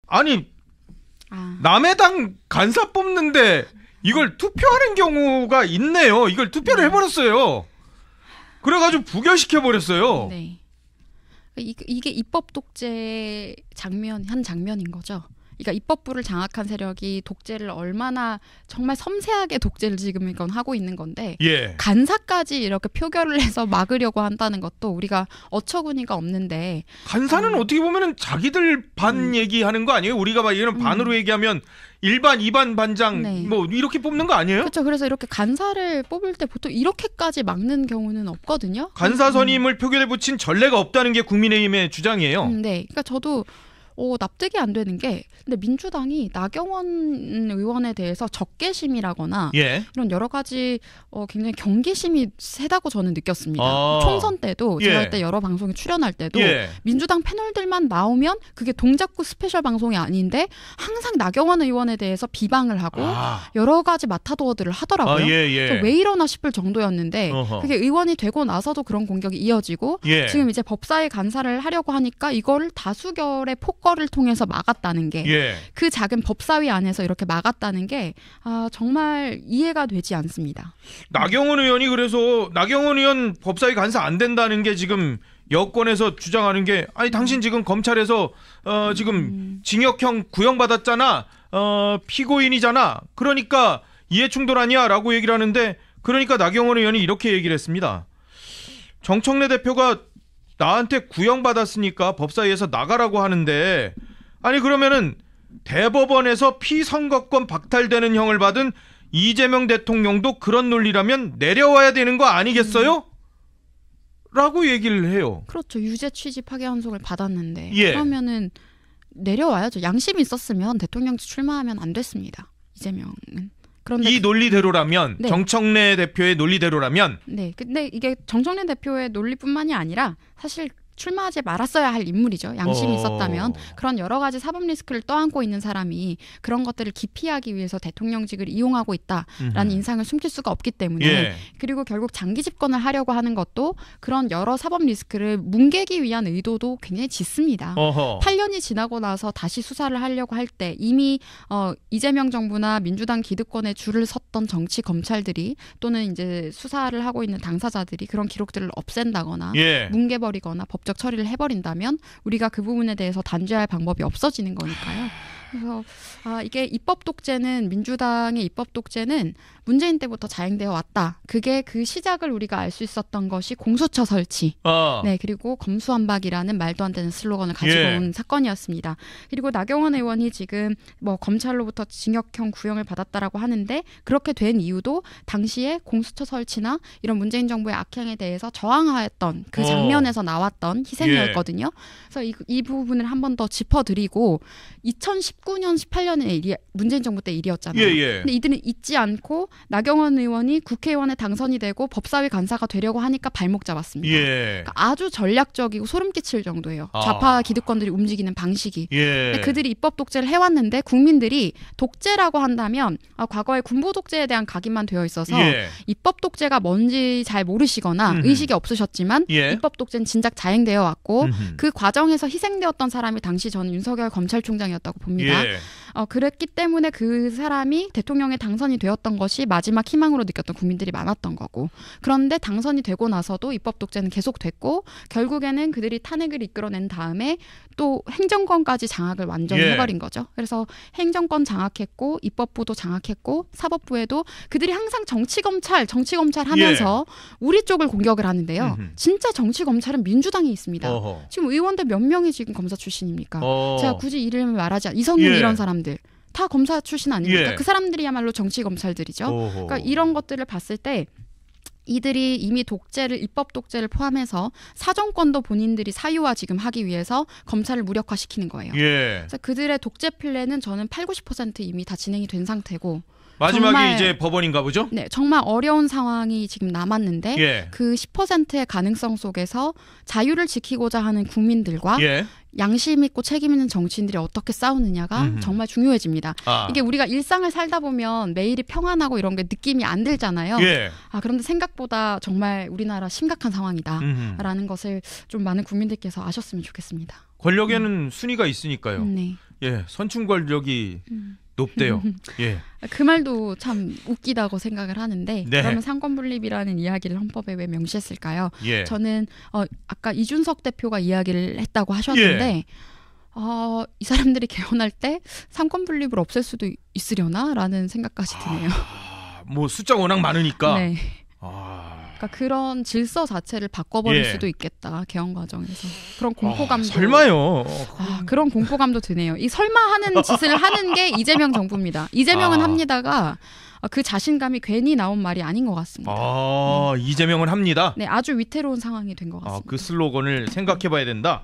아니 남의 당 간사 뽑는데 이걸 투표하는 경우가 있네요. 이걸 투표를 해버렸어요. 그래가지고 부결시켜버렸어요. 네. 이게 입법 독재 한 장면인 거죠. 그러니까 입법부를 장악한 세력이 독재를 얼마나 정말 섬세하게 독재를 지금 이건 하고 있는 건데 간사까지 이렇게 표결을 해서 막으려고 한다는 것도 우리가 어처구니가 없는데 간사는 어떻게 보면은 자기들 반 얘기하는 거 아니에요? 우리가 막 이런 반으로 얘기하면 1반, 2반 반장 뭐 이렇게 뽑는 거 아니에요? 그렇죠. 그래서 이렇게 간사를 뽑을 때 보통 이렇게까지 막는 경우는 없거든요. 간사 선임을 표결에 붙인 전례가 없다는 게 국민의힘의 주장이에요. 네. 그러니까 저도 납득이 안 되는 게 근데 민주당이 나경원 의원에 대해서 적개심이라거나 이런 여러 가지 굉장히 경계심이 세다고 저는 느꼈습니다. 총선 때도 제가 그때 여러 방송에 출연할 때도 민주당 패널들만 나오면 그게 동작구 스페셜 방송이 아닌데 항상 나경원 의원에 대해서 비방을 하고 여러 가지 마타도어들을 하더라고요. 그래서 왜 이러나 싶을 정도였는데 그게 의원이 되고 나서도 그런 공격이 이어지고 지금 이제 법사위 간사를 하려고 하니까 이거를 다수결의 폭거를 통해서 막았다는 게 그 작은 법사위 안에서 이렇게 막았다는 게 정말 이해가 되지 않습니다. 나경원 의원이 그래서 나경원 의원 법사위 간사 안 된다는 게 지금 여권에서 주장하는 게 아니 당신 지금 검찰에서 지금 징역형 구형받았잖아. 피고인이잖아. 그러니까 이해충돌 아니야 라고 얘기를 하는데 그러니까 나경원 의원이 이렇게 얘기를 했습니다. 정청래 대표가 나한테 구형받았으니까 법사위에서 나가라고 하는데 아니 그러면은 대법원에서 피선거권 박탈되는 형을 받은 이재명 대통령도 그런 논리라면 내려와야 되는 거 아니겠어요? 라고 얘기를 해요. 그렇죠. 유죄 취지 파기환송을 받았는데 그러면은 내려와야죠. 양심이 있었으면 대통령직 출마하면 안 됐습니다. 이재명은. 그런데 이 논리대로라면 정청래 대표의 논리대로라면 근데 이게 정청래 대표의 논리뿐만이 아니라 사실 출마하지 말았어야 할 인물이죠. 양심이 있었다면. 그런 여러 가지 사법 리스크를 떠안고 있는 사람이 그런 것들을 기피하기 위해서 대통령직을 이용하고 있다라는 인상을 숨길 수가 없기 때문에 그리고 결국 장기 집권을 하려고 하는 것도 그런 여러 사법 리스크를 뭉개기 위한 의도도 굉장히 짙습니다. 8년이 지나고 나서 다시 수사를 하려고 할 때 이미 이재명 정부나 민주당 기득권에 줄을 섰던 정치 검찰들이 또는 이제 수사를 하고 있는 당사자들이 그런 기록들을 없앤다거나 뭉개버리거나 법적 처리를 해버린다면 우리가 그 부분에 대해서 단죄할 방법이 없어지는 거니까요. 그래서 이게 입법 독재는 민주당의 입법 독재는 문재인 때부터 자행되어 왔다. 그게 그 시작을 우리가 알 수 있었던 것이 공수처 설치. 그리고 검수완박이라는 말도 안 되는 슬로건을 가지고 온 사건이었습니다. 그리고 나경원 의원이 지금 뭐 검찰로부터 징역형 구형을 받았다라고 하는데 그렇게 된 이유도 당시에 공수처 설치나 이런 문재인 정부의 악행에 대해서 저항하였던 그 장면에서 나왔던 희생이었거든요. 그래서 이 부분을 한 번 더 짚어드리고 2019년, 18년에 문재인 정부 때 일이었잖아요. 근데 이들은 잊지 않고 나경원 의원이 국회의원에 당선이 되고 법사위 간사가 되려고 하니까 발목 잡았습니다. 그러니까 아주 전략적이고 소름 끼칠 정도예요. 좌파 기득권들이 움직이는 방식이. 근데 그들이 입법 독재를 해왔는데 국민들이 독재라고 한다면 과거에 군부 독재에 대한 각인만 되어 있어서 입법 독재가 뭔지 잘 모르시거나 의식이 없으셨지만 입법 독재는 진작 자행되어 왔고 그 과정에서 희생되었던 사람이 당시 저는 윤석열 검찰총장이었다고 봅니다. 그랬기 때문에 그 사람이 대통령에 당선이 되었던 것이 마지막 희망으로 느꼈던 국민들이 많았던 거고 그런데 당선이 되고 나서도 입법 독재는 계속됐고 결국에는 그들이 탄핵을 이끌어낸 다음에 또 행정권까지 장악을 완전히 해버린 거죠. 그래서 행정권 장악했고 입법부도 장악했고 사법부에도 그들이 항상 정치검찰 하면서 우리 쪽을 공격을 하는데요. 진짜 정치검찰은 민주당에 있습니다. 지금 의원들 몇 명이 지금 검사 출신입니까? 제가 굳이 이름을 말하지 이성윤 이런 사람들 다 검사 출신 아닙니까? 그 사람들이야말로 정치 검찰들이죠. 그러니까 이런 것들을 봤을 때 이들이 이미 입법 독재를 포함해서 사정권도 본인들이 사유화 지금 하기 위해서 검찰을 무력화시키는 거예요. 그래서 그들의 독재 플랜은 저는 80~90% 이미 다 진행이 된 상태고 마지막이 정말, 이제 법원인가 보죠? 네, 정말 어려운 상황이 지금 남았는데 그 10%의 가능성 속에서 자유를 지키고자 하는 국민들과 양심 있고 책임 있는 정치인들이 어떻게 싸우느냐가 정말 중요해집니다. 이게 우리가 일상을 살다 보면 매일이 평안하고 이런 게 느낌이 안 들잖아요. 그런데 생각보다 정말 우리나라 심각한 상황이다라는 것을 좀 많은 국민들께서 아셨으면 좋겠습니다. 권력에는 순위가 있으니까요. 예, 선충 권력이 높대요. 예. 그 말도 참 웃기다고 생각을 하는데 네. 그러면 상권분립이라는 이야기를 헌법에 왜 명시했을까요? 예. 저는 아까 이준석 대표가 이야기를 했다고 하셨는데 이 사람들이 개헌할 때 상권분립을 없앨 수도 있으려나라는 생각까지 드네요. 뭐 숫자가 워낙 많으니까. 네. 아. 그러니까 그런 질서 자체를 바꿔버릴 예. 수도 있겠다 개헌 과정에서 그런 공포감도 설마요. 그런 공포감도 드네요. 이 설마 하는 짓을 하는 게 이재명 정부입니다. 이재명은 합니다가 그 자신감이 괜히 나온 말이 아닌 것 같습니다. 이재명은 합니다. 네, 아주 위태로운 상황이 된 것 같습니다. 그 슬로건을 생각해봐야 된다.